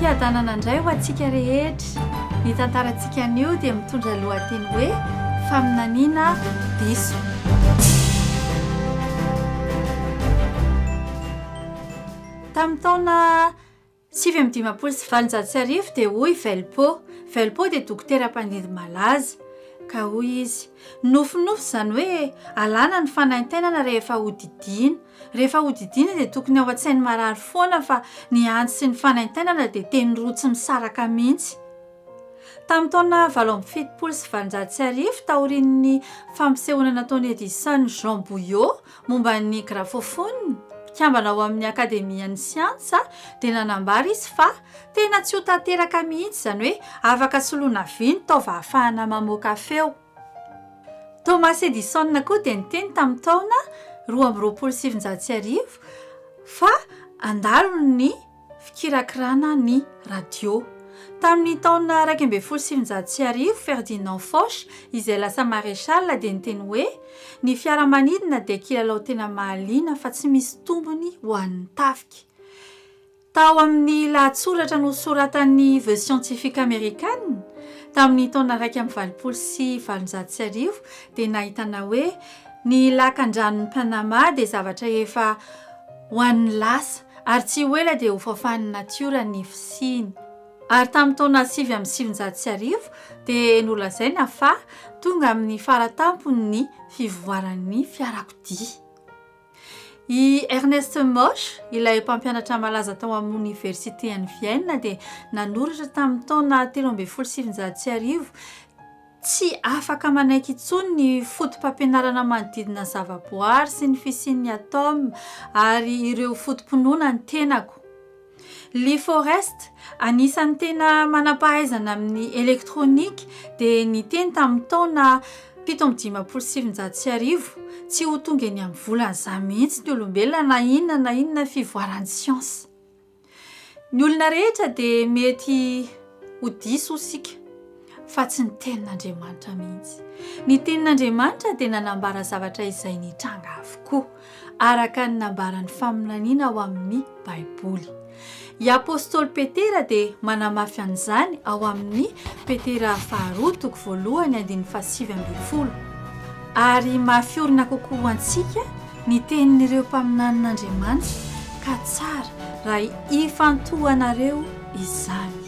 fiadanana indray ho antsika rehetra. Ny tantarantsika anio dia mitondra lohateny hoe faminaniana diso. Tamin'ny taona 1995 dia hoy Velpo dia dokotera-mpanidy malaza ka hoy izy nofinofy izany hoe alana ny fanaintainana rehefa hodidiana dia tokony ao an-tsainy marary foana fa ny antsy sy ny fanaintainana dia teny rotsy misaraka mihitsy. Tamin'ny taona 1970 taorian'ny fampisehoana nataon'ny Edison Jean Bouillot momba ny graphophones mpikambana ao amin'ny akademian'ny siansa dia nanambara izy fa tena tsy ho tanteraka mihitsy izany hoe afaka soloina vy ny taova ahafahana mamoaka feo. Thomas Edison koa dia niteny tamin'ny taona 1970 fa andalo ny fikirakirana ny radio. Tamin'ny taona 1970 Ferdinand Foch izay lasa maréchal dia niteny hoe ny fiaramanidina dia kilalao tena mahaliana fa tsy misy tombony ho an'ny tafika. Tao amin'ny lahatsoratra nosoratan'ny The Scientific American tamin'ny taona 1970 dia nahitana hoe ny lakan-dranon'ny Panama dia zavatra efa ho an'ny lasa ary tsy ho ela dia ho faofahan'ny natiora ny fisiny. Ary tamin'ny taona 1970 dia nolazaina fa tonga amin'ny faratampony fivoaran'ny fiarakodia. I Ernest Mach, ilay mpampianatra malaza tao amin'ny Université an'i Vienne dia nanoratra tamin'ny taona 1970 tsy afaka manaiky intsony ny fotom-pampianarana manodidina zavaboary sy ny fisian'ny atome ary ireo fotom-pinoana ny tenako. Lee Forest anisan'ny tena manampahaizana amin'ny elektronika dia niteny tamin'ny taona 1970 tsy ho tonga eny amin'ny volan'izany mihitsy ny olombelona na inona fivoaran'ny siansa. Ny olona rehetra dia mety ho diso isika fa tsy ny tenin'Andriamanitra mihitsy. Ny tenin'Andriamanitra dia nanambara zavatra izay nitranga avokoa araka ny nambaran'ny faminaniana ao amin'ny Baiboly. I apôstôly Petera dia manamafy an'izany ao amin'ny Petera 2:1-7. Ary mafiorina kokoa ho antsika ny tenin'ireo mpaminanin'Andriamanitra ka tsara raha ifantohanareo izany.